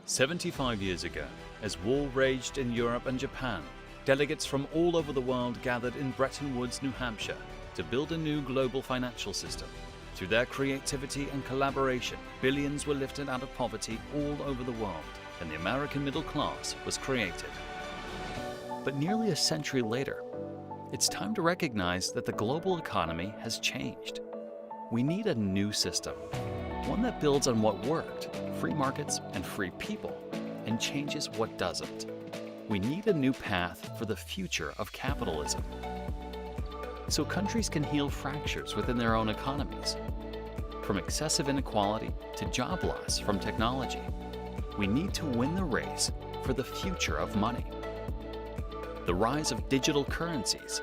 75 years ago, as war raged in Europe and Japan, delegates from all over the world gathered in Bretton Woods, New Hampshire, to build a new global financial system. Through their creativity and collaboration, billions were lifted out of poverty all over the world, and the American middle class was created. But nearly a century later, it's time to recognize that the global economy has changed. We need a new system, one that builds on what worked, free markets and free people, and changes what doesn't. We need a new path for the future of capitalism, so countries can heal fractures within their own economies. From excessive inequality to job loss from technology, we need to win the race for the future of money. The rise of digital currencies,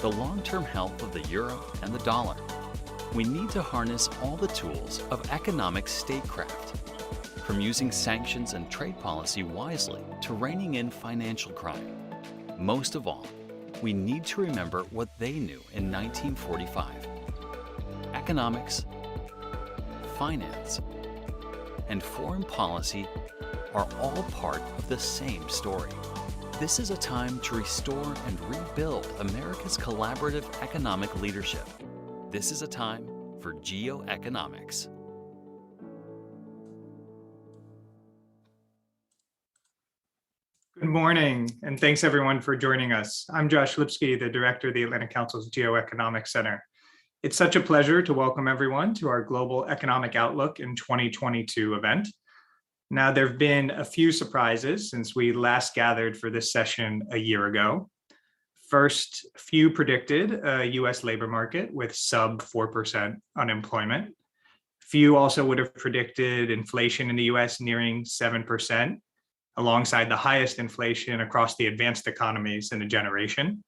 the long-term health of the euro and the dollar. We need to harness all the tools of economic statecraft, from using sanctions and trade policy wisely to reining in financial crime. Most of all, we need to remember what they knew in 1945. Economics, finance, and foreign policy are all part of the same story. This is a time to restore and rebuild America's collaborative economic leadership. This is a time for geoeconomics. Good morning, and thanks everyone for joining us. I'm Josh Lipsky, the director of the Atlantic Council's Geoeconomics Center. It's such a pleasure to welcome everyone to our Global Economic Outlook in 2022 event. Now, there have been a few surprises since we last gathered for this session a year ago. First, few predicted a US labor market with sub 4% unemployment. Few also would have predicted inflation in the US nearing 7%, alongside the highest inflation across the advanced economies in a generation.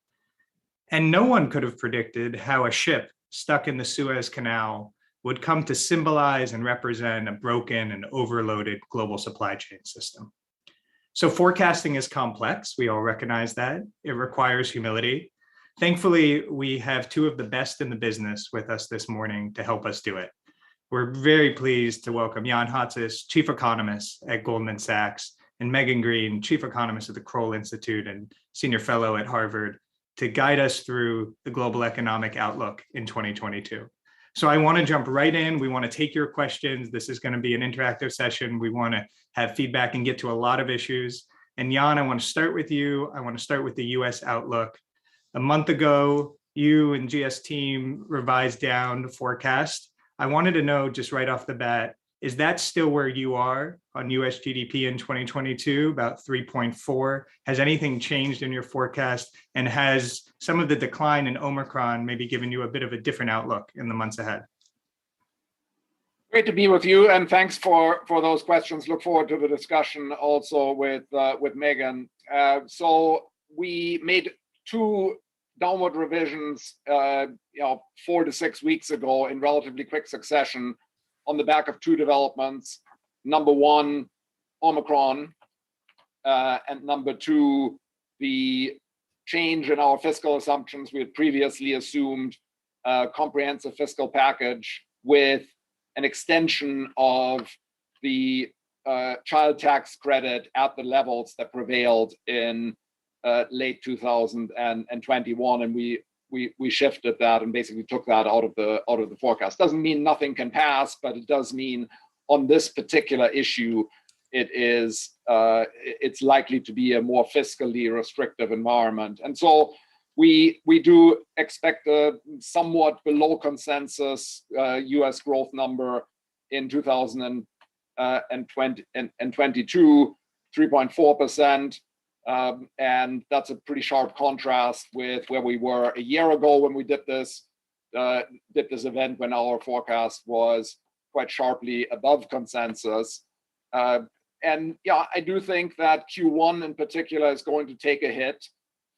And no one could have predicted how a ship stuck in the Suez Canal would come to symbolize and represent a broken and overloaded global supply chain system. So forecasting is complex. We all recognize that. It requires humility. Thankfully, we have two of the best in the business with us this morning to help us do it. We're very pleased to welcome Jan Hatzius, chief economist at Goldman Sachs, and Megan Greene, chief economist at the Kroll Institute and senior fellow at Harvard, to guide us through the global economic outlook in 2022. So I want to jump right in. We want to take your questions. This is going to be an interactive session. We want to have feedback and get to a lot of issues. And Jan, I want to start with you. I want to start with the US outlook. A month ago, you and GS team revised down the forecast. I wanted to know just right off the bat, is that still where you are on US GDP in 2022, about 3.4? Has anything changed in your forecast? And has some of the decline in Omicron maybe given you a bit of a different outlook in the months ahead? Great to be with you, and thanks for those questions. Look forward to the discussion also with Megan. So we made two downward revisions 4 to 6 weeks ago in relatively quick succession, on the back of two developments. Number one, Omicron, and number two, the change in our fiscal assumptions. We had previously assumed a comprehensive fiscal package with an extension of the child tax credit at the levels that prevailed in late 2021, and we shifted that and basically took that out of the forecast. Doesn't mean nothing can pass, but it does mean on this particular issue, it's likely to be a more fiscally restrictive environment. And so we do expect a somewhat below consensus US growth number in 2022, 3.4%. And that's a pretty sharp contrast with where we were a year ago when we did this event, when our forecast was quite sharply above consensus. And yeah, I do think that Q1 in particular is going to take a hit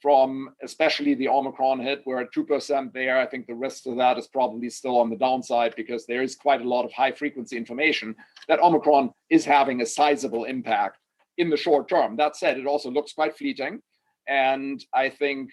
from especially the Omicron hit. We're at 2% there. I think the rest of that is probably still on the downside because there is quite a lot of high frequency information that Omicron is having a sizable impact in the short term. That said, it also looks quite fleeting. And I think,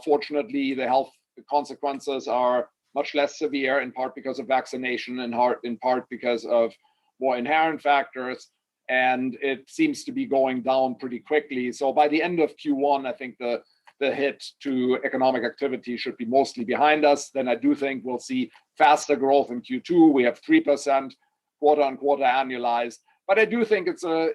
fortunately, the health consequences are much less severe, in part because of vaccination and in part because of more inherent factors. and it seems to be going down pretty quickly. So by the end of Q1, I think the hit to economic activity should be mostly behind us. Then I do think we'll see faster growth in Q2. We have 3% quarter-on-quarter annualized, but I do think it's a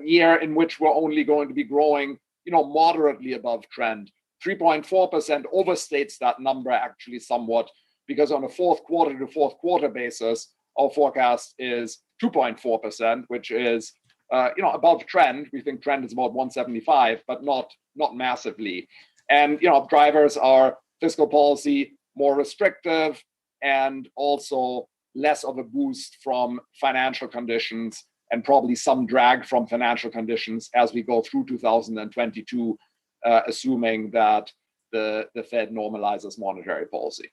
year in which we're only going to be growing, moderately above trend. 3.4% overstates that number actually somewhat, because on a fourth quarter to fourth quarter basis, our forecast is 2.4%, which is above trend. We think trend is about 175, but not massively. And drivers are fiscal policy more restrictive, and also less of a boost from financial conditions, and probably some drag from financial conditions as we go through 2022, assuming that the Fed normalizes monetary policy.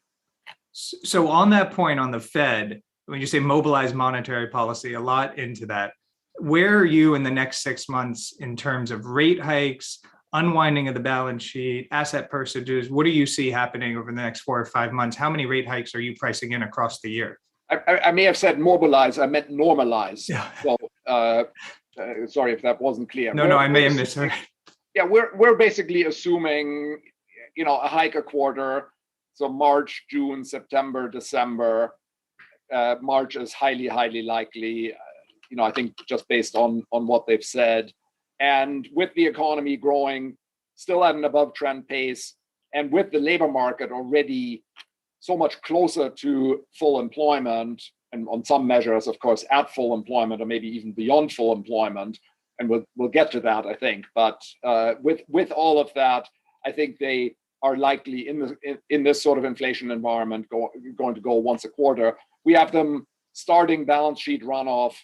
So on that point on the Fed, when you say mobilize monetary policy, a lot into that. Where are you in the next 6 months in terms of rate hikes, unwinding of the balance sheet, asset purchases? What do you see happening over the next 4 or 5 months? How many rate hikes are you pricing in across the year? I may have said mobilize, I meant normalize. Yeah. So sorry if that wasn't clear. No, I may have misheard. Yeah, we're basically assuming, a hike a quarter. So March, June, September, December. March is highly, highly likely, I think just based on what they've said. And with the economy growing still at an above trend pace, and with the labor market already so much closer to full employment, and on some measures, of course, at full employment, or maybe even beyond full employment, and we'll get to that, I think. But with all of that, I think they are likely in this sort of inflation environment going to go once a quarter. We have them starting balance sheet runoff,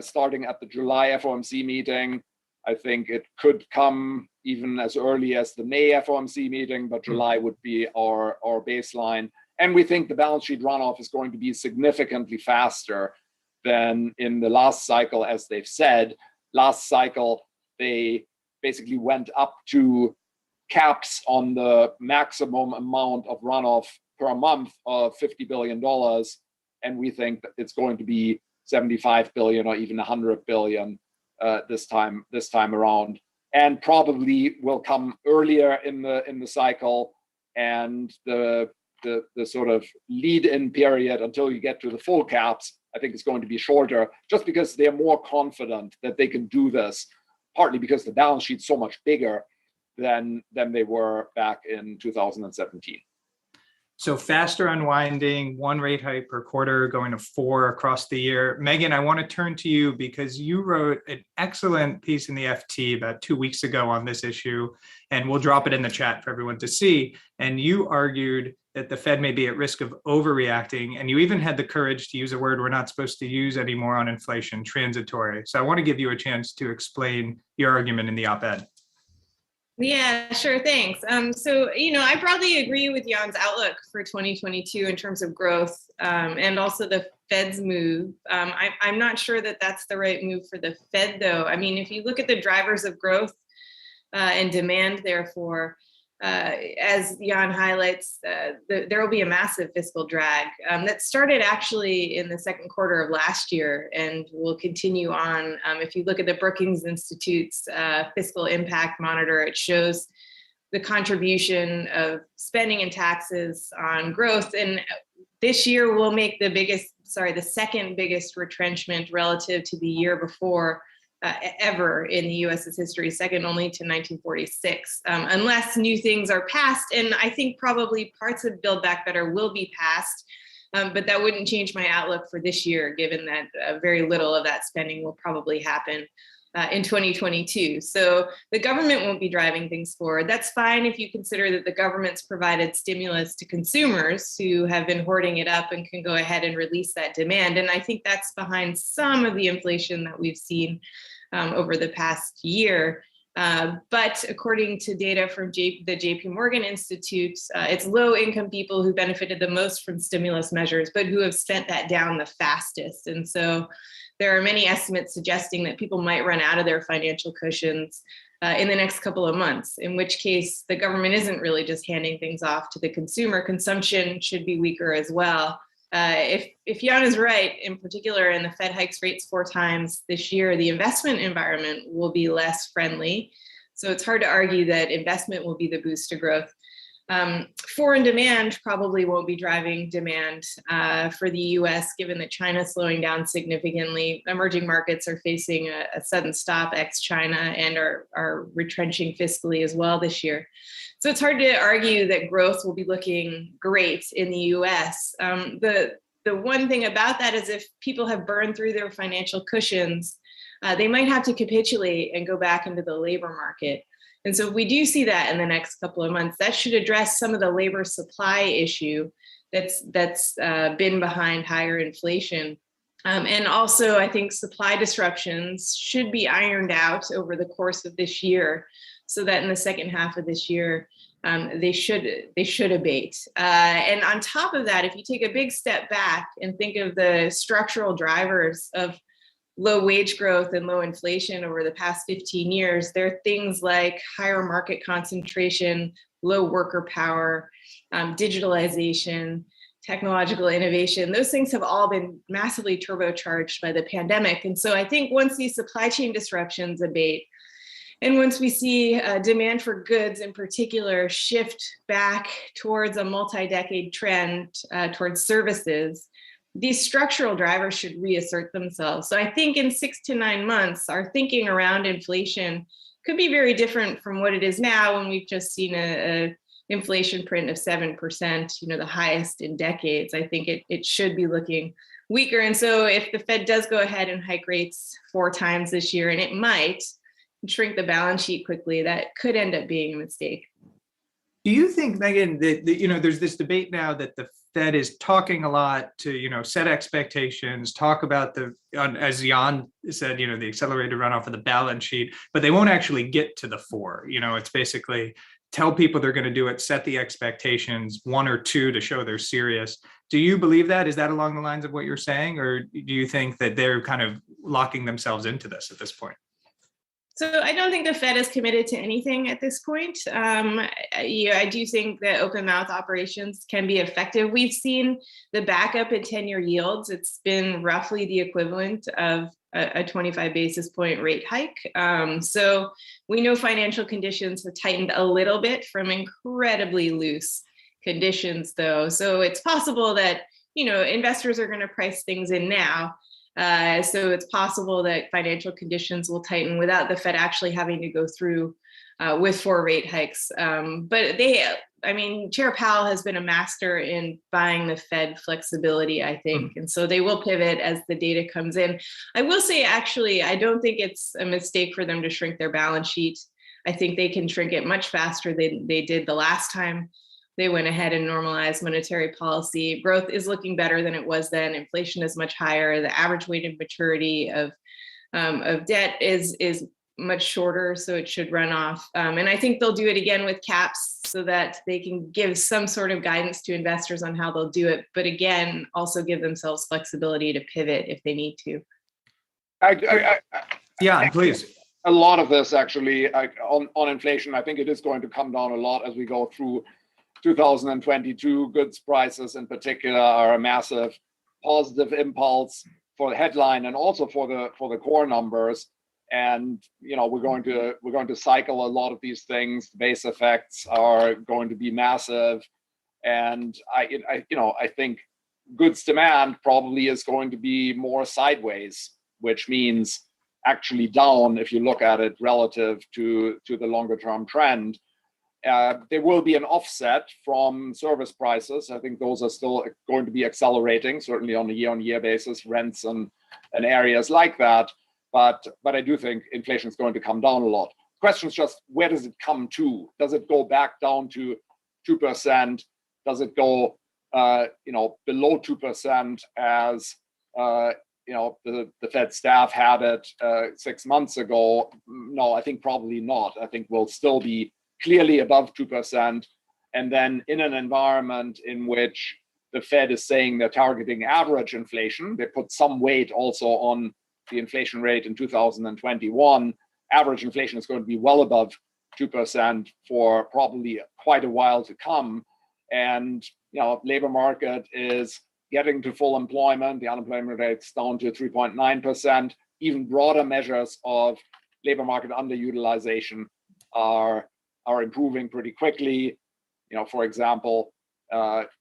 starting at the July FOMC meeting. I think it could come even as early as the May FOMC meeting, but July would be our baseline. And we think the balance sheet runoff is going to be significantly faster than in the last cycle, as they've said. Last cycle, they basically went up to caps on the maximum amount of runoff per month of $50 billion. And we think that it's going to be 75 billion or even 100 billion this time around, and probably will come earlier in the cycle, and the sort of lead-in period until you get to the full caps, I think is going to be shorter, just because they're more confident that they can do this, partly because the balance sheet's so much bigger than they were back in 2017. So faster unwinding, 1 rate hike per quarter, going to 4 across the year. Megan, I want to turn to you because you wrote an excellent piece in the FT about 2 weeks ago on this issue, and we'll drop it in the chat for everyone to see. And you argued that the Fed may be at risk of overreacting, and you even had the courage to use a word we're not supposed to use anymore on inflation, transitory. So I want to give you a chance to explain your argument in the op-ed. Yeah, sure. Thanks. So, I broadly agree with Jan's outlook for 2022 in terms of growth, and also the Fed's move. I'm not sure that that's the right move for the Fed, though. I mean, if you look at the drivers of growth and demand, therefore, as Jan highlights, there will be a massive fiscal drag that started actually in the second quarter of last year and will continue on. If you look at the Brookings Institute's fiscal impact monitor, it shows the contribution of spending and taxes on growth. And this year will make the second biggest retrenchment relative to the year before ever in the US's history, second only to 1946, unless new things are passed. And I think probably parts of Build Back Better will be passed, but that wouldn't change my outlook for this year, given that very little of that spending will probably happen in 2022. So the government won't be driving things forward. That's fine if you consider that the government's provided stimulus to consumers who have been hoarding it up and can go ahead and release that demand. And I think that's behind some of the inflation that we've seen over the past year. But according to data from the JP Morgan Institute, it's low-income people who benefited the most from stimulus measures, but who have spent that down the fastest. And so there are many estimates suggesting that people might run out of their financial cushions in the next couple of months, in which case the government isn't really just handing things off to the consumer. Consumption should be weaker as well. if Jan is right, in particular, and the Fed hikes rates 4 times this year, the investment environment will be less friendly. So it's hard to argue that investment will be the boost to growth. Foreign demand probably won't be driving demand for the US, given that China's slowing down significantly. Emerging markets are facing a sudden stop ex-China and are retrenching fiscally as well this year. So it's hard to argue that growth will be looking great in the US. The one thing about that is if people have burned through their financial cushions, they might have to capitulate and go back into the labor market. And so if we do see that in the next couple of months, that should address some of the labor supply issue that's been behind higher inflation. And also, I think supply disruptions should be ironed out over the course of this year, so that in the second half of this year, they should abate. And on top of that, if you take a big step back and think of the structural drivers of low wage growth and low inflation over the past 15 years, there are things like higher market concentration, low worker power, digitalization, technological innovation. Those things have all been massively turbocharged by the pandemic. And so I think once these supply chain disruptions abate, and once we see demand for goods in particular shift back towards a multi-decade trend towards services, these structural drivers should reassert themselves. So I think in 6 to 9 months, our thinking around inflation could be very different from what it is now, when we've just seen a inflation print of 7%, the highest in decades. I think it should be looking weaker. And so if the Fed does go ahead and hike rates 4 times this year, and it might shrink the balance sheet quickly, that could end up being a mistake. Do you think, Megan, that there's this debate now that the Fed is talking a lot to, set expectations, talk about as Jan said, the accelerated runoff of the balance sheet, but they won't actually get to the 4. It's basically tell people they're going to do it, set the expectations, 1 or 2 to show they're serious. Do you believe that? Is that along the lines of what you're saying? Or do you think that they're kind of locking themselves into this at this point? So I don't think the Fed is committed to anything at this point. I do think that open mouth operations can be effective. We've seen the backup in 10-year yields. It's been roughly the equivalent of a 25 basis point rate hike. So we know financial conditions have tightened a little bit from incredibly loose conditions, though. So it's possible that, investors are going to price things in now. So it's possible that financial conditions will tighten without the Fed actually having to go through with 4 rate hikes. But Chair Powell has been a master in buying the Fed flexibility, I think. And so they will pivot as the data comes in. I will say, actually, I don't think it's a mistake for them to shrink their balance sheet. I think they can shrink it much faster than they did the last time they went ahead and normalized monetary policy. Growth is looking better than it was then. Inflation is much higher. The average weighted maturity of debt is much shorter, so it should run off. And I think they'll do it again with caps so that they can give some sort of guidance to investors on how they'll do it. But again, also give themselves flexibility to pivot if they need to. Yeah, please. A lot of this actually on inflation, I think it is going to come down a lot as we go through 2022. Goods prices in particular are a massive positive impulse for the headline and also for the core numbers. And we're going to cycle a lot of these things. The base effects are going to be massive, and I think goods demand probably is going to be more sideways, which means actually down if you look at it relative to the longer term trend. There will be an offset from service prices. I think those are still going to be accelerating, certainly on a year-on-year basis, rents and areas like that. But I do think inflation is going to come down a lot. The question is just, where does it come to? Does it go back down to 2%? Does it go below 2% as the Fed staff had it 6 months ago? No, I think probably not. I think we'll still be clearly above 2%. And then in an environment in which the Fed is saying they're targeting average inflation, they put some weight also on the inflation rate in 2021. Average inflation is going to be well above 2% for probably quite a while to come. And labor market is getting to full employment. The unemployment rate's down to 3.9%. Even broader measures of labor market underutilization are improving pretty quickly. For example,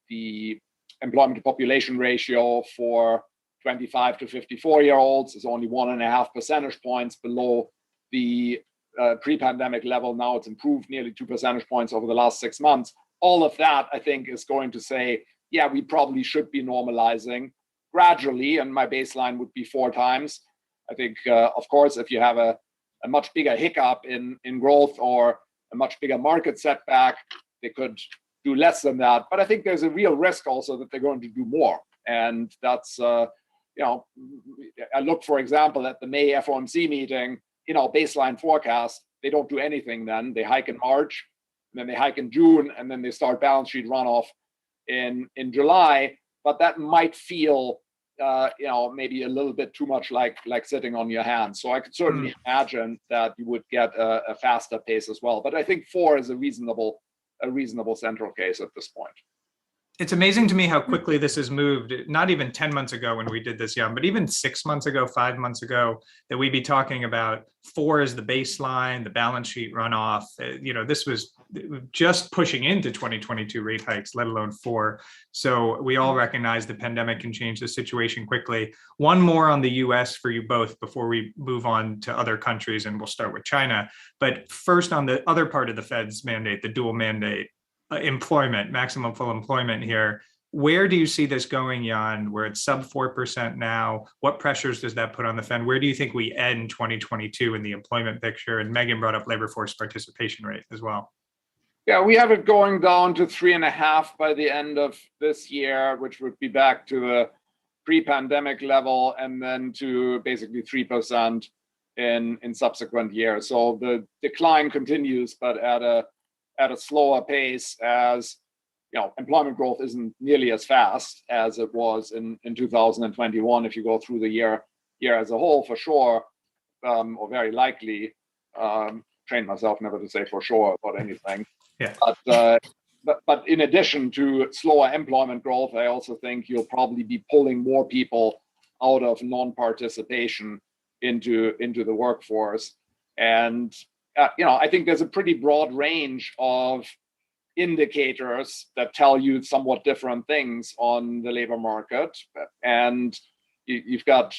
the employment to population ratio for 25 to 54-year-olds is only 1.5 percentage points below the pre-pandemic level. Now it's improved nearly 2 percentage points over the last 6 months. All of that, I think, is going to say, yeah, we probably should be normalizing gradually, and my baseline would be 4 times. I think, of course, if you have a much bigger hiccup in growth or a much bigger market setback, they could do less than that. But I think there's a real risk also that they're going to do more. And that's, I look, for example, at the May FOMC meeting, baseline forecast, they don't do anything then. They hike in March, and then they hike in June, and then they start balance sheet runoff in July. But that might feel, maybe a little bit too much like sitting on your hands. So I could certainly imagine that you would get a faster pace as well. But I think 4 is a reasonable central case at this point. It's amazing to me how quickly this has moved. Not even 10 months ago when we did this, Jan, but even 6 months ago, 5 months ago, that we'd be talking about 4 as the baseline, the balance sheet runoff. This was just pushing into 2022 rate hikes, let alone 4. So we all recognize the pandemic can change the situation quickly. One more on the US for you both before we move on to other countries, and we'll start with China. But first, on the other part of the Fed's mandate, the dual mandate, employment, maximum full employment here. Where do you see this going, Jan? Where it's sub 4% now. What pressures does that put on the Fed? Where do you think we end 2022 in the employment picture? And Megan brought up labor force participation rate as well. Yeah, we have it going down to 3.5 by the end of this year, which would be back to the pre-pandemic level, and then to basically 3% in subsequent years. So the decline continues, but at a slower pace, as employment growth isn't nearly as fast as it was in 2021. If you go through the year as a whole, for sure, or very likely, train myself never to say for sure about anything. Yeah. But in addition to slower employment growth, I also think you'll probably be pulling more people out of non-participation into the workforce. And I think there's a pretty broad range of indicators that tell you somewhat different things on the labor market. And you've got,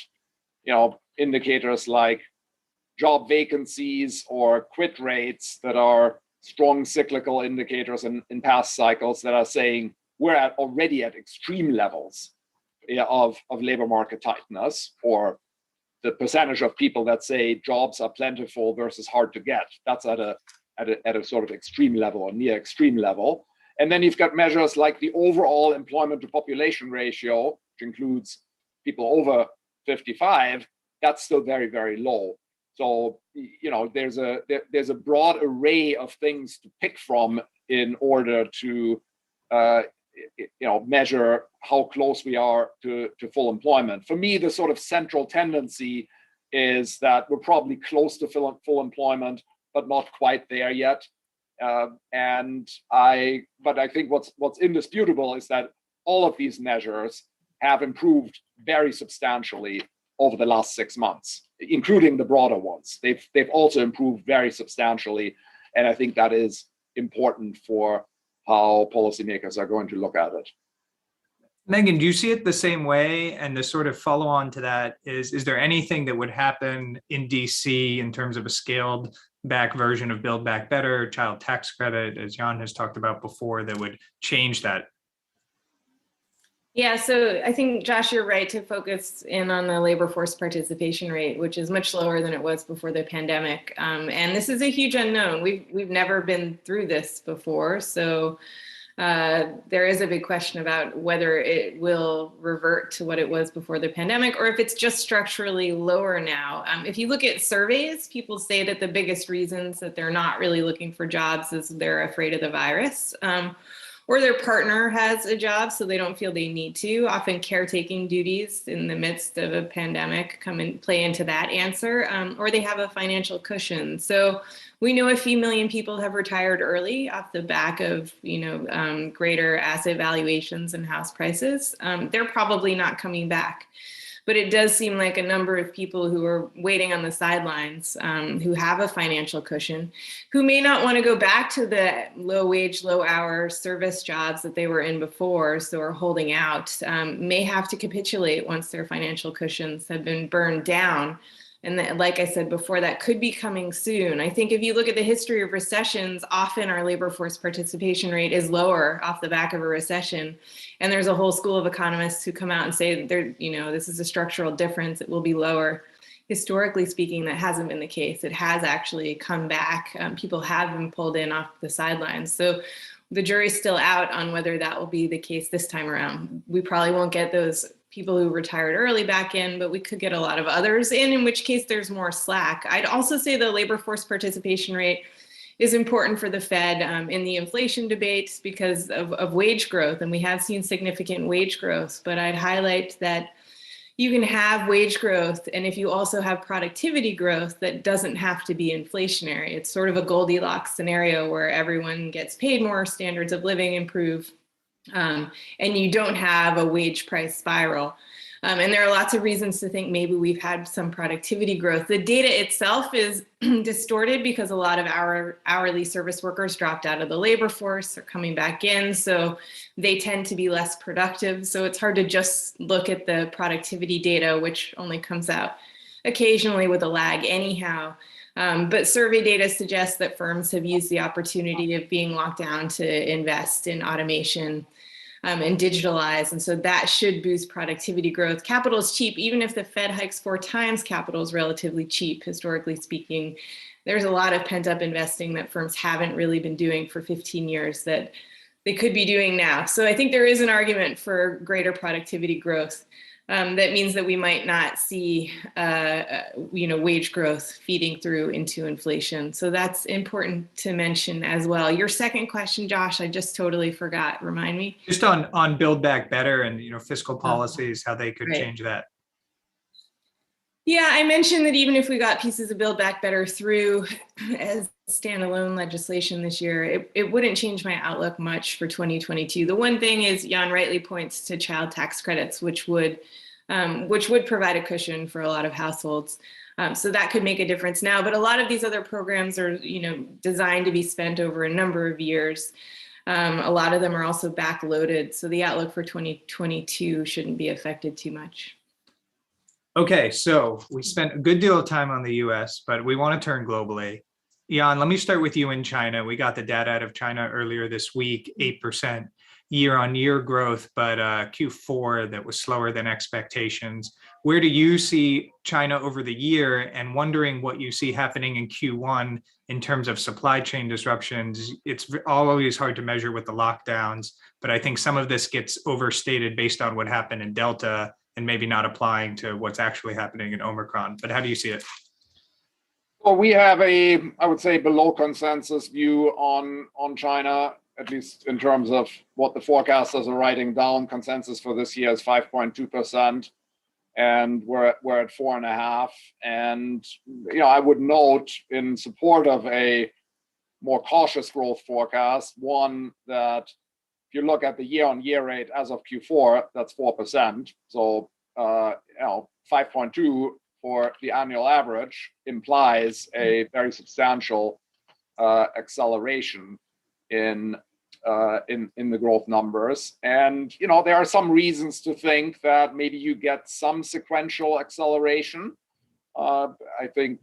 indicators like job vacancies or quit rates that are strong cyclical indicators in past cycles that are saying we're already at extreme levels of labor market tightness, or the percentage of people that say jobs are plentiful versus hard to get. That's at a sort of extreme level or near extreme level. And then you've got measures like the overall employment to population ratio, which includes people over 55. That's still very, very low. So, there's a broad array of things to pick from in order to, measure how close we are to full employment. For me, the sort of central tendency is that we're probably close to full employment, but not quite there yet. But I think what's indisputable is that all of these measures have improved very substantially over the last 6 months, including the broader ones. They've also improved very substantially, and I think that is important for how policymakers are going to look at it. Megan, do you see it the same way? And the sort of follow on to that is there anything that would happen in DC in terms of a scaled back version of Build Back Better, child tax credit, as Jan has talked about before, that would change that? Yeah, so I think, Josh, you're right to focus in on the labor force participation rate, which is much lower than it was before the pandemic. And this is a huge unknown. We've never been through this before. So there is a big question about whether it will revert to what it was before the pandemic, or if it's just structurally lower now. If you look at surveys, people say that the biggest reasons that they're not really looking for jobs is they're afraid of the virus. or their partner has a job, so they don't feel they need to. Often caretaking duties in the midst of a pandemic come and play into that answer, or they have a financial cushion. So we know a few million people have retired early off the back of, greater asset valuations and house prices. They're probably not coming back. But it does seem like a number of people who are waiting on the sidelines, who have a financial cushion, who may not want to go back to the low wage, low hour service jobs that they were in before, so are holding out, may have to capitulate once their financial cushions have been burned down. And that, like I said before, that could be coming soon. I think if you look at the history of recessions, often our labor force participation rate is lower off the back of a recession. And there's a whole school of economists who come out and say that this is a structural difference, it will be lower. Historically speaking, that hasn't been the case. It has actually come back. People have been pulled in off the sidelines. So the jury's still out on whether that will be the case this time around. We probably won't get those people who retired early back in, but we could get a lot of others in which case there's more slack. I'd also say the labor force participation rate is important for the Fed in the inflation debates because of wage growth, and we have seen significant wage growth, but I'd highlight that you can have wage growth, and if you also have productivity growth, that doesn't have to be inflationary. It's sort of a Goldilocks scenario where everyone gets paid more, standards of living improve, and you don't have a wage price spiral. And there are lots of reasons to think maybe we've had some productivity growth. The data itself is distorted because a lot of our hourly service workers dropped out of the labor force, are coming back in, so they tend to be less productive. So it's hard to just look at the productivity data, which only comes out occasionally with a lag anyhow. But survey data suggests that firms have used the opportunity of being locked down to invest in automation and digitalize. And so that should boost productivity growth. Capital is cheap. Even if the Fed hikes 4 times, capital is relatively cheap, historically speaking. There's a lot of pent-up investing that firms haven't really been doing for 15 years that they could be doing now. So I think there is an argument for greater productivity growth. That means that we might not see, wage growth feeding through into inflation. So that's important to mention as well. Your second question, Josh, I just totally forgot. Remind me. Just on Build Back Better and fiscal policies, how they could change that. Yeah, I mentioned that even if we got pieces of Build Back Better through as standalone legislation this year, it wouldn't change my outlook much for 2022. The one thing is Jan rightly points to child tax credits, which would provide a cushion for a lot of households. So that could make a difference now. But a lot of these other programs are, designed to be spent over a number of years. A lot of them are also backloaded. So the outlook for 2022 shouldn't be affected too much. Okay, so we spent a good deal of time on the US, but we want to turn globally. Jan, let me start with you in China. We got the data out of China earlier this week, 8% year-on-year growth, but Q4 that was slower than expectations. Where do you see China over the year, and wondering what you see happening in Q1 in terms of supply chain disruptions? It's always hard to measure with the lockdowns, but I think some of this gets overstated based on what happened in Delta and maybe not applying to what's actually happening in Omicron. But how do you see it? Well, we have I would say, below consensus view on China, at least in terms of what the forecasters are writing down. Consensus for this year is 5.2%, and we're at 4.5%. And I would note, in support of a more cautious growth forecast, one, that if you look at the year-on-year rate as of Q4, that's 4%. So 5.2 for the annual average implies a very substantial acceleration in the growth numbers. And there are some reasons to think that maybe you get some sequential acceleration. I think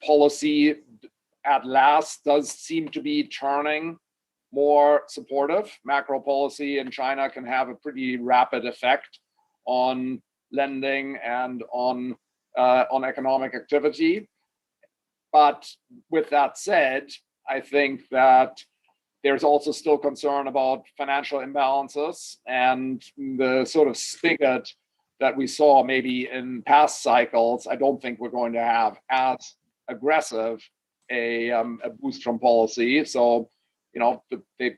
policy at last does seem to be turning more supportive. Macro policy in China can have a pretty rapid effect on lending and on economic activity. But with that said, I think that there's also still concern about financial imbalances, and the sort of spigot that we saw maybe in past cycles. I don't think we're going to have as aggressive a boost from policy. So, the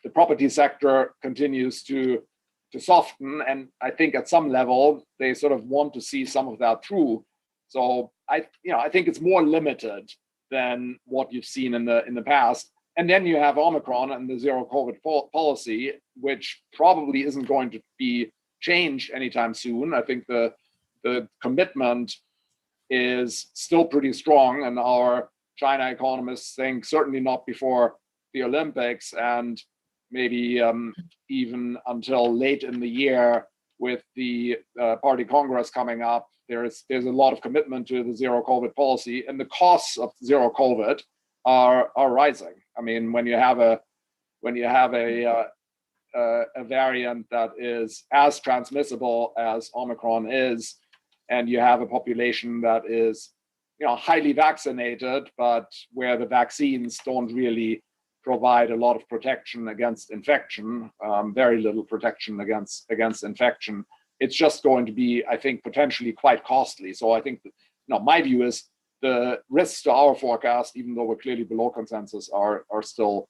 the property sector continues to soften, and I think at some level they sort of want to see some of that through. So I think it's more limited than what you've seen in the past. And then you have Omicron and the zero COVID policy, which probably isn't going to be changed anytime soon. I think the commitment is still pretty strong, and our China economists think certainly not before the Olympics, and maybe even until late in the year with the party congress coming up. There's a lot of commitment to the zero COVID policy, and the costs of zero COVID are rising. I mean, when you have a variant that is as transmissible as Omicron is, and you have a population that is, highly vaccinated, but where the vaccines don't really provide a lot of protection against infection, very little protection against infection, it's just going to be, I think, potentially quite costly. So I think, my view is the risks to our forecast, even though we're clearly below consensus, are still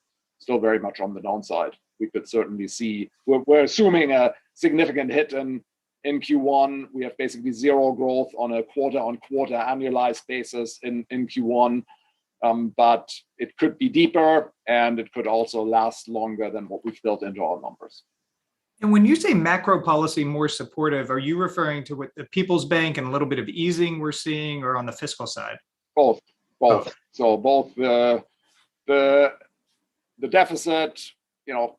very much on the downside. We could certainly see, we're assuming a significant hit in Q1. We have basically zero growth on a quarter-on-quarter annualized basis in Q1, but it could be deeper, and it could also last longer than what we've built into our numbers. And when you say macro policy more supportive, are you referring to what the People's Bank and a little bit of easing we're seeing, or on the fiscal side? Both. So both the deficit,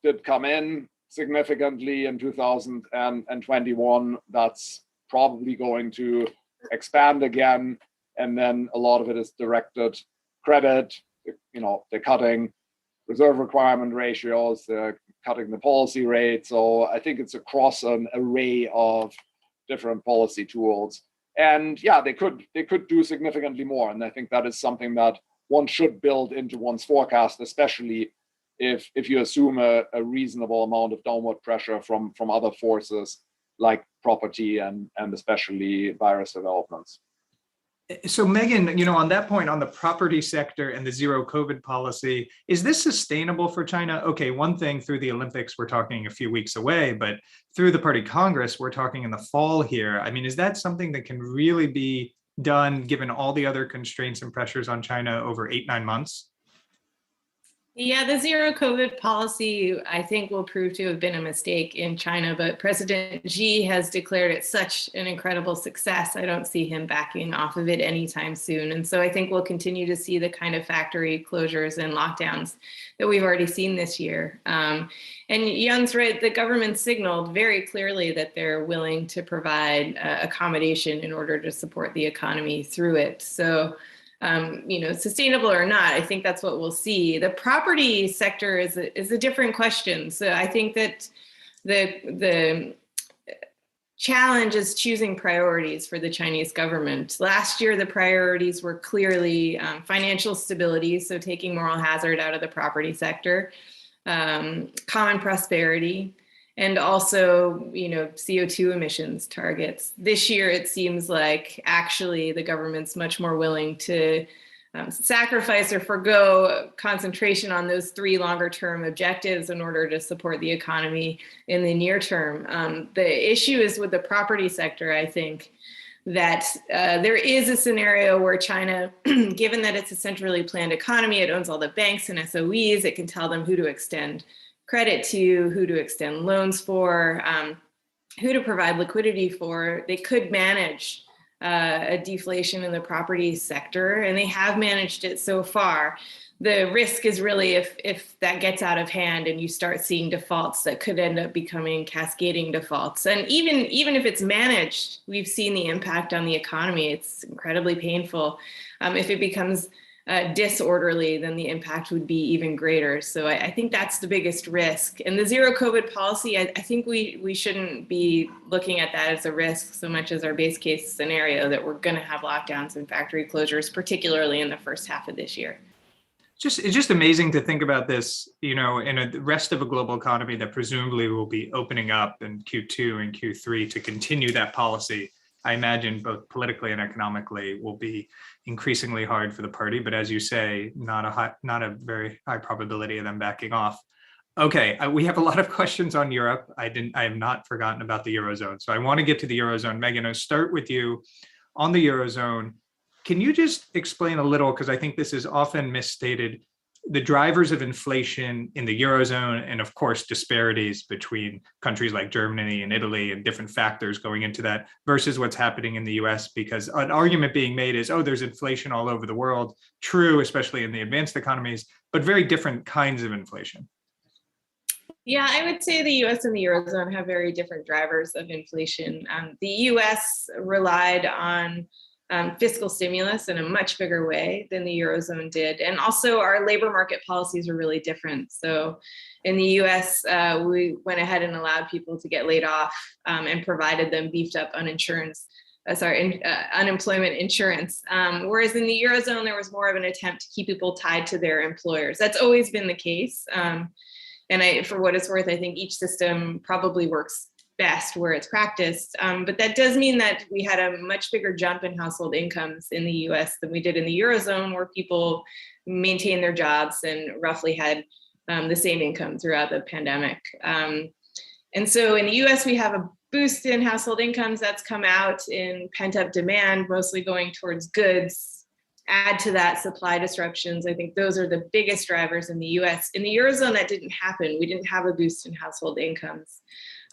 did come in significantly in 2021. That's probably going to expand again, and then a lot of it is directed credit. They're cutting reserve requirement ratios, they're cutting the policy rate. So I think it's across an array of different policy tools. And yeah, they could do significantly more. And I think that is something that one should build into one's forecast, especially if you assume a reasonable amount of downward pressure from other forces like property and especially virus developments. So Megan, on that point, on the property sector and the zero COVID policy, is this sustainable for China? Okay, one thing, through the Olympics, we're talking a few weeks away, but through the Party Congress, we're talking in the fall here. I mean, is that something that can really be done given all the other constraints and pressures on China over 8-9 months? Yeah, the zero COVID policy, I think, will prove to have been a mistake in China, but President Xi has declared it such an incredible success. I don't see him backing off of it anytime soon. And so I think we'll continue to see the kind of factory closures and lockdowns that we've already seen this year. And Jan's right, the government signaled very clearly that they're willing to provide accommodation in order to support the economy through it. So sustainable or not, I think that's what we'll see. The property sector is a different question. So I think that the challenge is choosing priorities for the Chinese government. Last year, the priorities were clearly financial stability, so taking moral hazard out of the property sector, common prosperity, and also, CO2 emissions targets. This year, it seems like actually the government's much more willing to sacrifice or forgo concentration on those 3 longer-term objectives in order to support the economy in the near term. The issue is with the property sector, I think, that there is a scenario where China, given that it's a centrally planned economy, it owns all the banks and SOEs, it can tell them who to extend credit to, who to extend loans for, who to provide liquidity for. They could manage a deflation in the property sector, and they have managed it so far. The risk is really if that gets out of hand and you start seeing defaults that could end up becoming cascading defaults. And even if it's managed, we've seen the impact on the economy. It's incredibly painful. If it becomes disorderly, then the impact would be even greater. So I think that's the biggest risk. And the zero COVID policy, I think we shouldn't be looking at that as a risk so much as our base case scenario that we're going to have lockdowns and factory closures, particularly in the first half of this year. It's just amazing to think about this, in the rest of a global economy that presumably will be opening up in Q2 and Q3 to continue that policy. I imagine both politically and economically will be increasingly hard for the party, but as you say, not a very high probability of them backing off. Okay, we have a lot of questions on Europe. I have not forgotten about the Eurozone. So I want to get to the Eurozone. Megan, I'll start with you on the Eurozone. Can you just explain a little, because I think this is often misstated, the drivers of inflation in the Eurozone, and of course, disparities between countries like Germany and Italy and different factors going into that versus what's happening in the US? Because an argument being made is, oh, there's inflation all over the world. True, especially in the advanced economies, but very different kinds of inflation. Yeah, I would say the US and the Eurozone have very different drivers of inflation. The US relied on fiscal stimulus in a much bigger way than the Eurozone did. And also our labor market policies are really different. So in the US, we went ahead and allowed people to get laid off and provided them beefed up unemployment insurance. Whereas in the Eurozone, there was more of an attempt to keep people tied to their employers. That's always been the case. And for what it's worth, I think each system probably works best where it's practiced. But that does mean that we had a much bigger jump in household incomes in the US than we did in the Eurozone, where people maintained their jobs and roughly had the same income throughout the pandemic. And so in the US, we have a boost in household incomes that's come out in pent-up demand, mostly going towards goods. Add to that supply disruptions. I think those are the biggest drivers in the US. In the Eurozone, that didn't happen. We didn't have a boost in household incomes.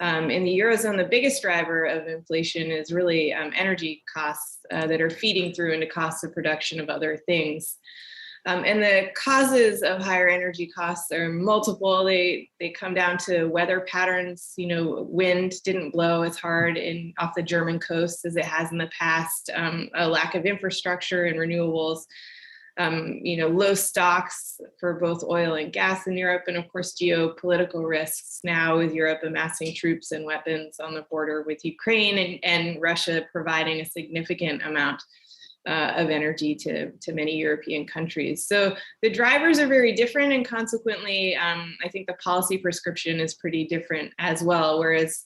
In the Eurozone, the biggest driver of inflation is really energy costs that are feeding through into costs of production of other things. And the causes of higher energy costs are multiple. They come down to weather patterns. You know, wind didn't blow as hard off the German coast as it has in the past. A lack of infrastructure and renewables. Low stocks for both oil and gas in Europe, and of course geopolitical risks now with Europe amassing troops and weapons on the border with Ukraine and Russia providing a significant amount of energy to many European countries. So the drivers are very different, and consequently, I think the policy prescription is pretty different as well. Whereas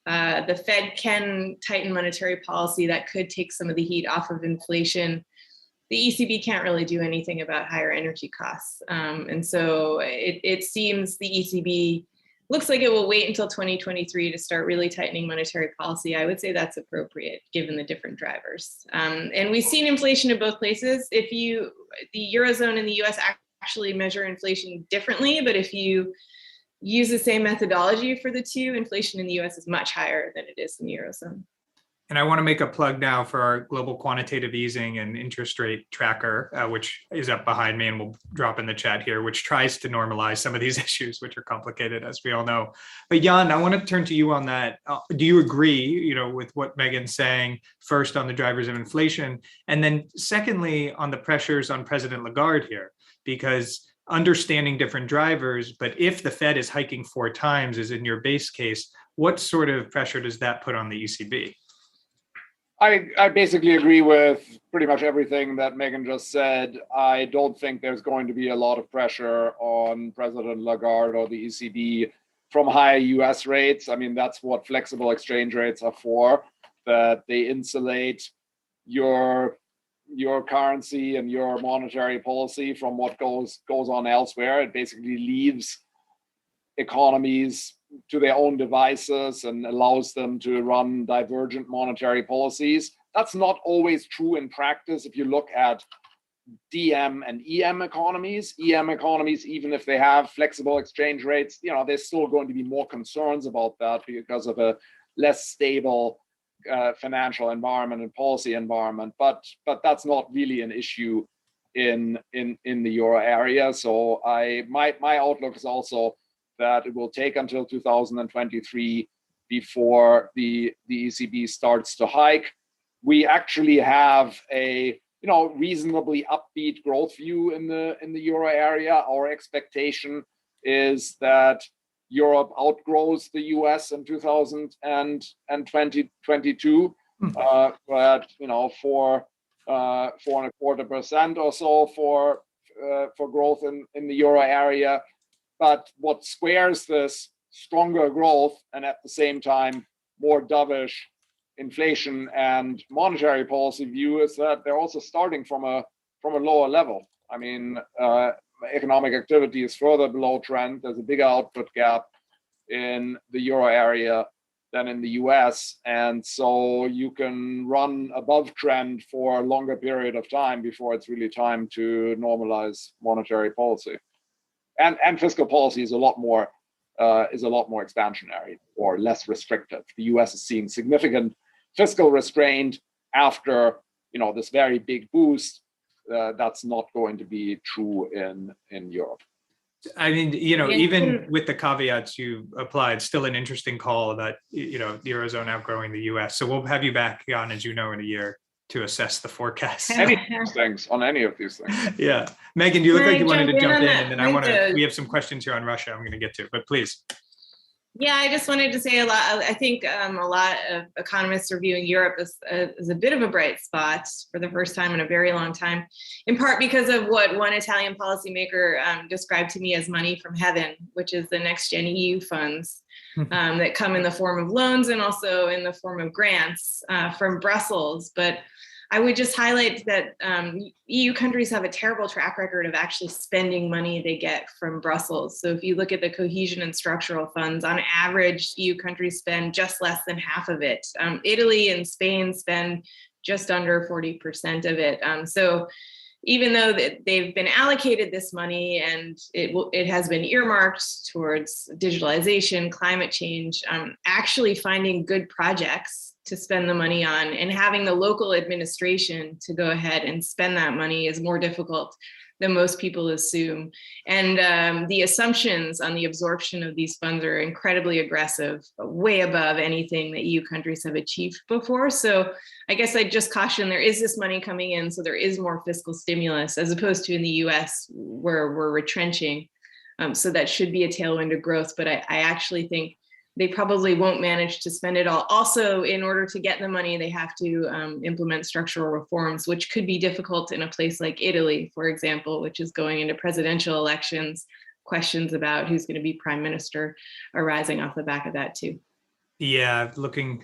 the Fed can tighten monetary policy that could take some of the heat off of inflation, the ECB can't really do anything about higher energy costs. And so it seems the ECB looks like it will wait until 2023 to start really tightening monetary policy. I would say that's appropriate given the different drivers. And we've seen inflation in both places. The Eurozone and the US actually measure inflation differently, but if you use the same methodology for the two, inflation in the US is much higher than it is in the Eurozone. And I want to make a plug now for our global quantitative easing and interest rate tracker, which is up behind me and we'll drop in the chat here, which tries to normalize some of these issues, which are complicated, as we all know. But Jan, I want to turn to you on that. Do you agree, with what Megan's saying, first on the drivers of inflation, and then secondly, on the pressures on President Lagarde here? Because understanding different drivers, but if the Fed is hiking 4 times, as in your base case, what sort of pressure does that put on the ECB? I basically agree with pretty much everything that Megan just said. I don't think there's going to be a lot of pressure on President Lagarde or the ECB from higher US rates. I mean, that's what flexible exchange rates are for, that they insulate your currency and your monetary policy from what goes on elsewhere. It basically leaves economies to their own devices and allows them to run divergent monetary policies. That's not always true in practice. If you look at DM and EM economies, even if they have flexible exchange rates, there's still going to be more concerns about that because of a less stable financial environment and policy environment. But that's not really an issue in the euro area. So my outlook is also that it will take until 2023 before the ECB starts to hike. We actually have a reasonably upbeat growth view in the euro area. Our expectation is that Europe outgrows the US in 2022, but 4.25% or so for growth in the euro area. But what squares this stronger growth and at the same time more dovish inflation and monetary policy view is that they're also starting from a lower level. I mean, economic activity is further below trend. There's a bigger output gap in the euro area than in the US. And so you can run above trend for a longer period of time before it's really time to normalize monetary policy. And fiscal policy is a lot more expansionary or less restrictive. The US is seeing significant fiscal restraint after this very big boost. That's not going to be true in Europe. I mean, even with the caveats you applied, still an interesting call about, the Eurozone outgrowing the US. So we'll have you back on, as you know, in a year to assess the forecast. On any of these things. Yeah. Megan, you look like you wanted to jump in, and then we have some questions here on Russia I'm going to get to, but please. Yeah, I just wanted to say a lot. I think a lot of economists are viewing Europe as a bit of a bright spot for the first time in a very long time, in part because of what one Italian policymaker described to me as money from heaven, which is the next gen EU funds that come in the form of loans and also in the form of grants from Brussels. But I would just highlight that EU countries have a terrible track record of actually spending money they get from Brussels. So if you look at the cohesion and structural funds, on average, EU countries spend just less than half of it. Italy and Spain spend just under 40% of it. So even though they've been allocated this money and it has been earmarked towards digitalization, climate change, actually finding good projects to spend the money on and having the local administration to go ahead and spend that money is more difficult than most people assume. And the assumptions on the absorption of these funds are incredibly aggressive, way above anything that EU countries have achieved before. So I guess I'd just caution, there is this money coming in, so there is more fiscal stimulus as opposed to in the US where we're retrenching. So that should be a tailwind of growth, but I actually think they probably won't manage to spend it all. Also, in order to get the money, they have to implement structural reforms, which could be difficult in a place like Italy, for example, which is going into presidential elections. Questions about who's going to be prime minister arising off the back of that too. Yeah, looking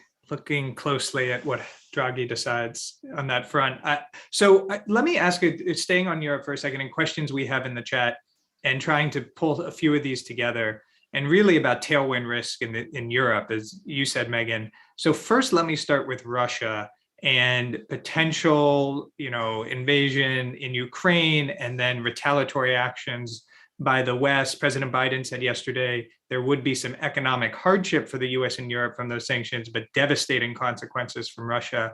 closely at what Draghi decides on that front. So let me ask you, staying on Europe for a second, and questions we have in the chat, and trying to pull a few of these together. And really about tailwind risk in Europe, as you said, Megan. So first, let me start with Russia and potential, invasion in Ukraine, and then retaliatory actions by the West. President Biden said yesterday there would be some economic hardship for the US and Europe from those sanctions, but devastating consequences from Russia.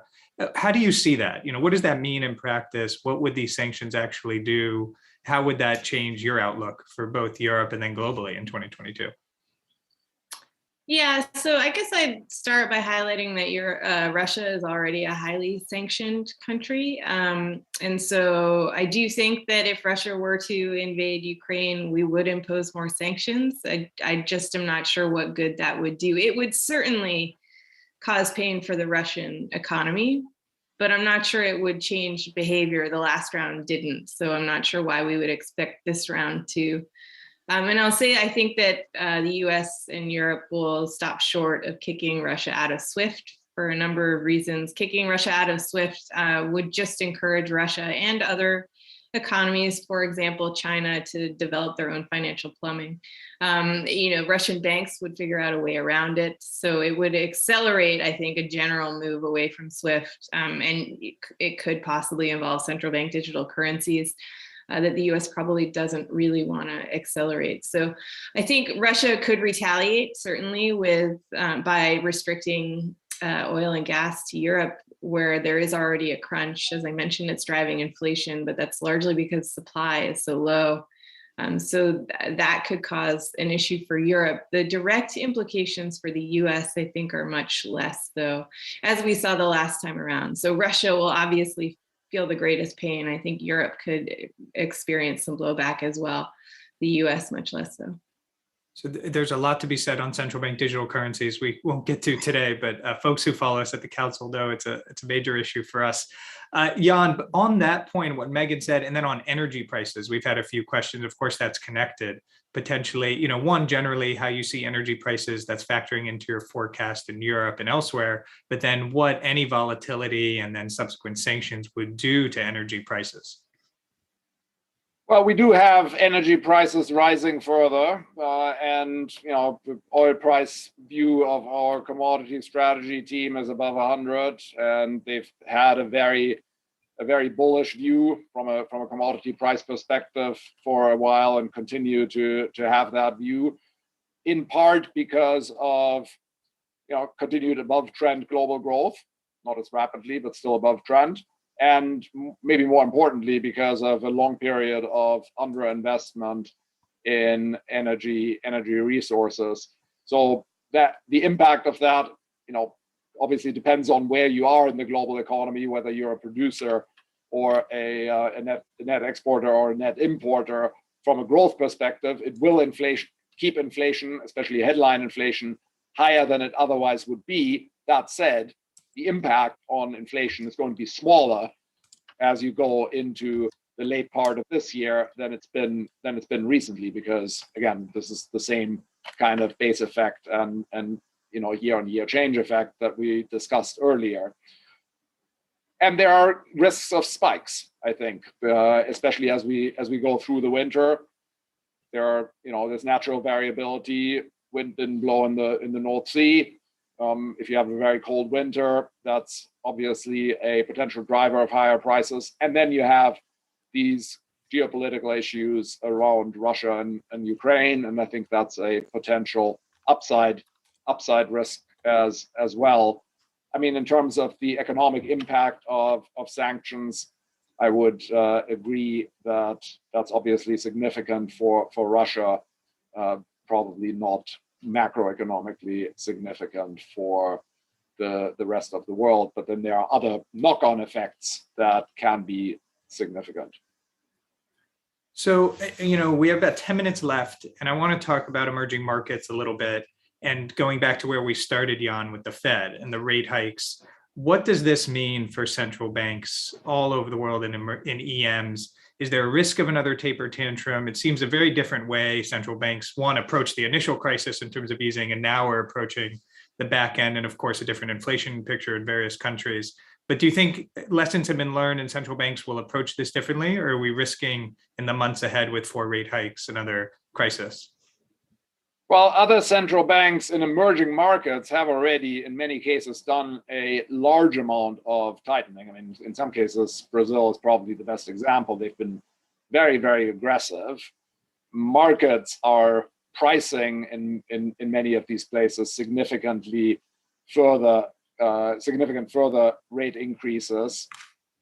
How do you see that? What does that mean in practice? What would these sanctions actually do? How would that change your outlook for both Europe and then globally in 2022? Yeah, so I guess I'd start by highlighting that Russia is already a highly sanctioned country. And so I do think that if Russia were to invade Ukraine, we would impose more sanctions. I just am not sure what good that would do. It would certainly cause pain for the Russian economy, but I'm not sure it would change behavior. The last round didn't, so I'm not sure why we would expect this round to. And I'll say, I think that the US and Europe will stop short of kicking Russia out of SWIFT for a number of reasons. Kicking Russia out of SWIFT would just encourage Russia and other economies, for example, China, to develop their own financial plumbing. Russian banks would figure out a way around it. So it would accelerate, I think, a general move away from SWIFT. And it could possibly involve central bank digital currencies that the US probably doesn't really want to accelerate. So I think Russia could retaliate, certainly, by restricting oil and gas to Europe, where there is already a crunch. As I mentioned, it's driving inflation, but that's largely because supply is so low. So that could cause an issue for Europe. The direct implications for the US, I think, are much less, though, as we saw the last time around. So Russia will obviously feel the greatest pain. I think Europe could experience some blowback as well. The US much less so. So there's a lot to be said on central bank digital currencies we won't get to today, but folks who follow us at the council know it's a major issue for us. Jan, on that point, what Megan said, and then on energy prices, we've had a few questions. Of course, that's connected potentially. One, generally how you see energy prices, that's factoring into your forecast in Europe and elsewhere, but then what any volatility and then subsequent sanctions would do to energy prices. Well, we do have energy prices rising further, and the oil price view of our commodity strategy team is above 100, and they've had a very bullish view from a commodity price perspective for a while, and continue to have that view, in part because of continued above trend global growth, not as rapidly, but still above trend. And maybe more importantly, because of a long period of underinvestment in energy resources. So that the impact of that, obviously depends on where you are in the global economy, whether you're a producer or a net exporter or a net importer. From a growth perspective, it will keep inflation, especially headline inflation, higher than it otherwise would be. That said, the impact on inflation is going to be smaller as you go into the late part of this year than it's been recently, because again, this is the same kind of base effect and year-on-year change effect that we discussed earlier. And there are risks of spikes, I think, especially as we go through the winter. There's natural variability. Wind didn't blow in the North Sea. If you have a very cold winter, that's obviously a potential driver of higher prices. And then you have these geopolitical issues around Russia and Ukraine, and I think that's a potential upside risk as well. I mean, in terms of the economic impact of sanctions, I would agree that that's obviously significant for Russia, probably not macroeconomically significant for the rest of the world, but then there are other knock-on effects that can be significant. So, we have about 10 minutes left, and I want to talk about emerging markets a little bit. And going back to where we started, Jan, with the Fed and the rate hikes, what does this mean for central banks all over the world in EMs? Is there a risk of another taper tantrum? It seems a very different way central banks, one, approach the initial crisis in terms of easing, and now we're approaching the back end, and of course, a different inflation picture in various countries. But do you think lessons have been learned and central banks will approach this differently, or are we risking in the months ahead with 4 rate hikes another crisis? Well, other central banks in emerging markets have already, in many cases, done a large amount of tightening. I mean, in some cases, Brazil is probably the best example. They've been very, very aggressive. Markets are pricing in many of these places significant further rate increases.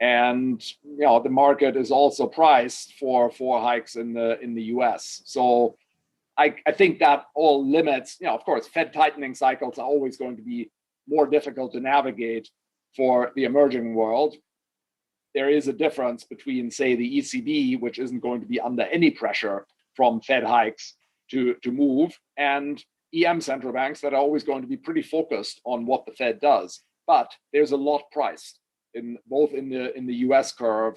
And the market is also priced for 4 hikes in the US. So I think that all limits, of course, Fed tightening cycles are always going to be more difficult to navigate for the emerging world. There is a difference between, say, the ECB, which isn't going to be under any pressure from Fed hikes to move, and EM central banks that are always going to be pretty focused on what the Fed does. But there's a lot priced in both in the US curve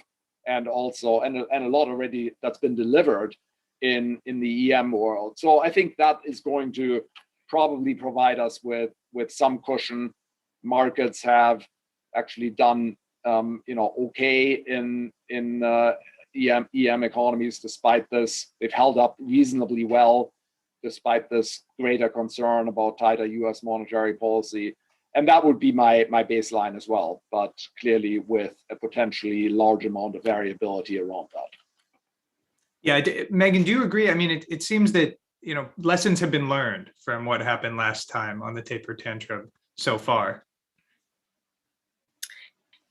and also and a lot already that's been delivered in the EM world. So I think that is going to probably provide us with some cushion. Markets have actually done okay in EM economies despite this. They've held up reasonably well despite this greater concern about tighter US monetary policy. And that would be my baseline as well, but clearly with a potentially large amount of variability around that. Yeah, Megan, do you agree? I mean, it seems that, lessons have been learned from what happened last time on the taper tantrum so far.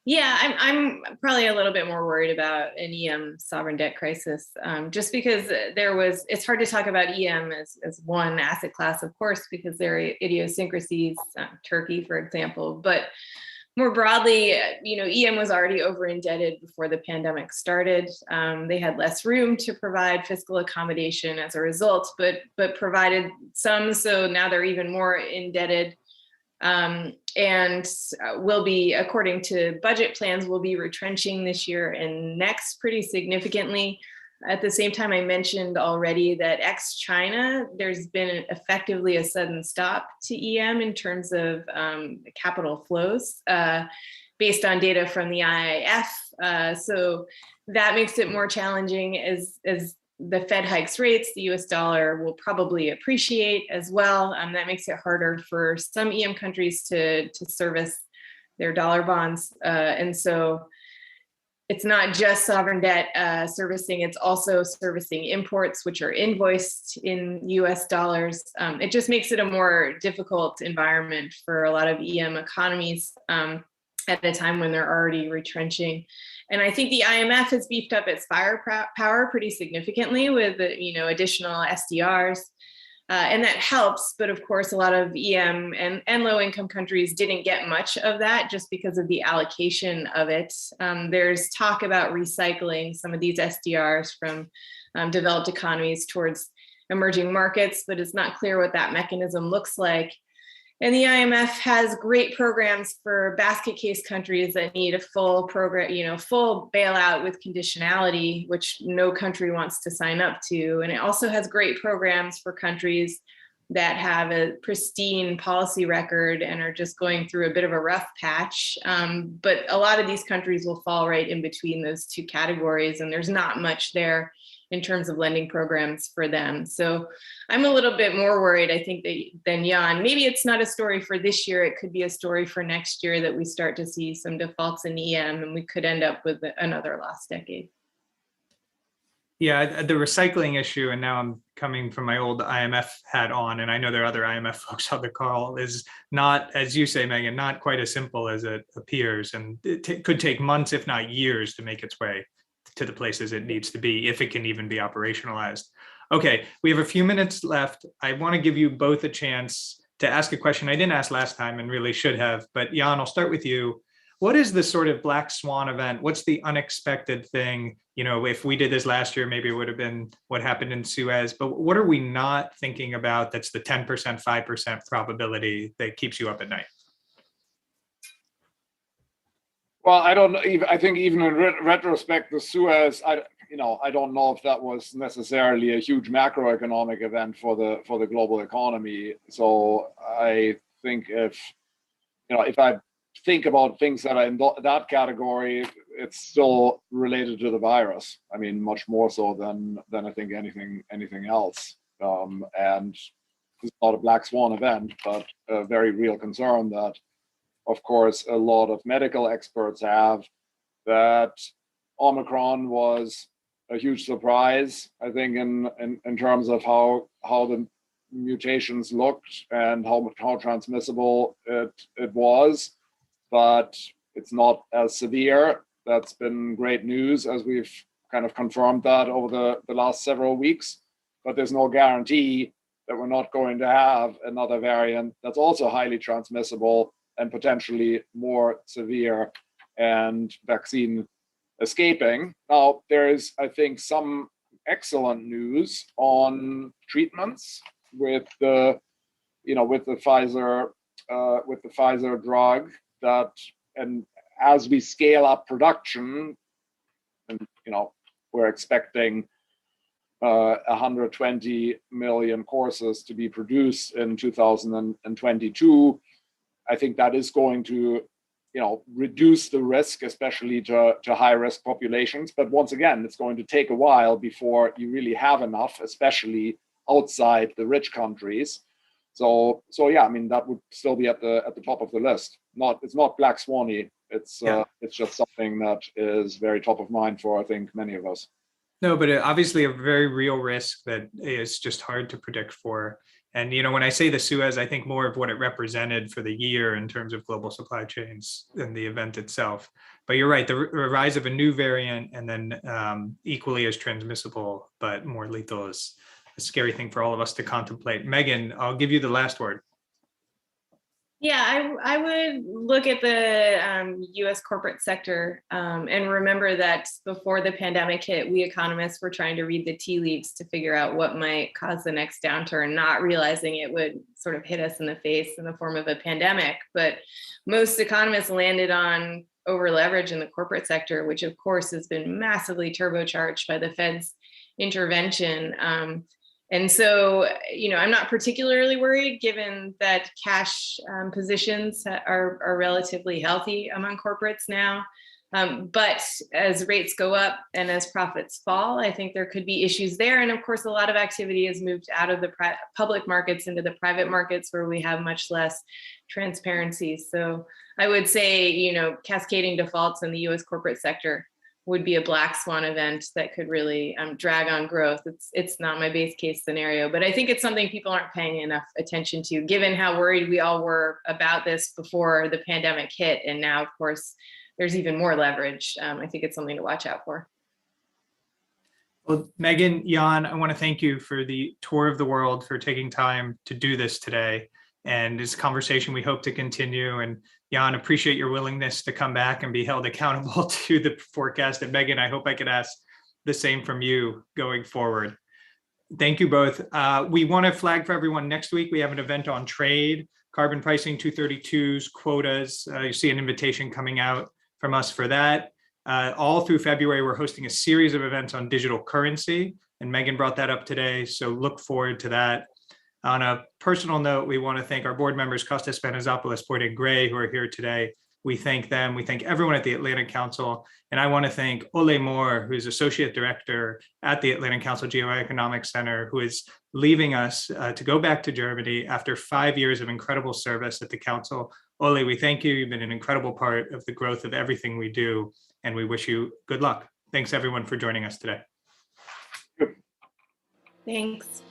Yeah, I'm probably a little bit more worried about an EM sovereign debt crisis, just because it's hard to talk about EM as one asset class, of course, because there are idiosyncrasies, Turkey, for example, but more broadly, EM was already over indebted before the pandemic started. They had less room to provide fiscal accommodation as a result, but provided some, so now they're even more indebted. And will be, according to budget plans, will be retrenching this year and next pretty significantly. At the same time, I mentioned already that ex-China, there's been effectively a sudden stop to EM in terms of capital flows. Based on data from the IIF, So that makes it more challenging as the Fed hikes rates. The US dollar will probably appreciate as well. That makes it harder for some EM countries to service their dollar bonds. And so it's not just sovereign debt servicing, it's also servicing imports, which are invoiced in US dollars. It just makes it a more difficult environment for a lot of EM economies at a time when they're already retrenching. And I think the IMF has beefed up its firepower pretty significantly with additional SDRs. And that helps, but of course, a lot of EM and low-income countries didn't get much of that just because of the allocation of it. There's talk about recycling some of these SDRs from developed economies towards emerging markets, but it's not clear what that mechanism looks like. And the IMF has great programs for basket case countries that need a full program, full bailout with conditionality, which no country wants to sign up to. And it also has great programs for countries that have a pristine policy record and are just going through a bit of a rough patch. But a lot of these countries will fall right in between those two categories, and there's not much there in terms of lending programs for them. So I'm a little bit more worried, I think, than Jan. Maybe it's not a story for this year. It could be a story for next year that we start to see some defaults in EM and we could end up with another lost decade. Yeah, the recycling issue, and now I'm coming from my old IMF hat on, and I know there are other IMF folks on the call, is not, as you say, Megan, not quite as simple as it appears. And it could take months, if not years, to make its way to the places it needs to be, if it can even be operationalized. Okay, we have a few minutes left. I want to give you both a chance to ask a question I didn't ask last time and really should have, but Jan, I'll start with you. What is the sort of black swan event? What's the unexpected thing? If we did this last year, maybe it would have been what happened in Suez, but what are we not thinking about that's the 10%, 5% probability that keeps you up at night? Well, I think even in retrospect, the Suez, I don't know if that was necessarily a huge macroeconomic event for the global economy. So I think if I think about things that are in that category, it's still related to the virus. I mean, much more so than I think anything else. And it's not a black swan event, but a very real concern that, of course, a lot of medical experts have, that Omicron was a huge surprise, I think, in terms of how the mutations looked and how transmissible it was, but it's not as severe. That's been great news, as we've kind of confirmed that over the last several weeks, but there's no guarantee that we're not going to have another variant that's also highly transmissible and potentially more severe and vaccine escaping. Now, there is, I think, some excellent news on treatments with the Pfizer drug, that, and as we scale up production, and we're expecting 120 million courses to be produced in 2022. I think that is going to, reduce the risk, especially to high-risk populations. But once again, it's going to take a while before you really have enough, especially outside the rich countries. So yeah, I mean, that would still be at the top of the list. It's not black swan-y. It's just something that is very top of mind for, I think, many of us. No, but obviously a very real risk that is just hard to predict for. And, when I say the Suez, I think more of what it represented for the year in terms of global supply chains than the event itself. But you're right, the rise of a new variant and then equally as transmissible, but more lethal, is a scary thing for all of us to contemplate. Megan, I'll give you the last word. Yeah, I would look at the US corporate sector and remember that before the pandemic hit, we economists were trying to read the tea leaves to figure out what might cause the next downturn, not realizing it would sort of hit us in the face in the form of a pandemic. But most economists landed on over leverage in the corporate sector, which of course has been massively turbocharged by the Fed's intervention. And so, I'm not particularly worried given that cash positions are relatively healthy among corporates now. But as rates go up and as profits fall, I think there could be issues there. And of course, a lot of activity has moved out of the public markets into the private markets where we have much less transparency. So I would say, cascading defaults in the US corporate sector would be a black swan event that could really drag on growth. It's not my base case scenario, but I think it's something people aren't paying enough attention to, given how worried we all were about this before the pandemic hit. And now, of course, there's even more leverage. I think it's something to watch out for. Well, Megan, Jan, I want to thank you for the tour of the world, for taking time to do this today. And this conversation we hope to continue. And Jan, appreciate your willingness to come back and be held accountable to the forecast. And Megan, I hope I could ask the same from you going forward. Thank you both. We want to flag for everyone next week. We have an event on trade, carbon pricing, 232s, quotas. You see an invitation coming out from us for that. All through February, we're hosting a series of events on digital currency. And Megan brought that up today. So look forward to that. On a personal note, we want to thank our board members, Kostas Panagopoulos, Boyd and Gray, who are here today. We thank them. We thank everyone at the Atlantic Council. And I want to thank Ole Moore, who's Associate Director at the Atlantic Council Geoeconomic Center, who is leaving us to go back to Germany after 5 years of incredible service at the Council. Ole, we thank you. You've been an incredible part of the growth of everything we do, and we wish you good luck. Thanks, everyone, for joining us today. Thanks.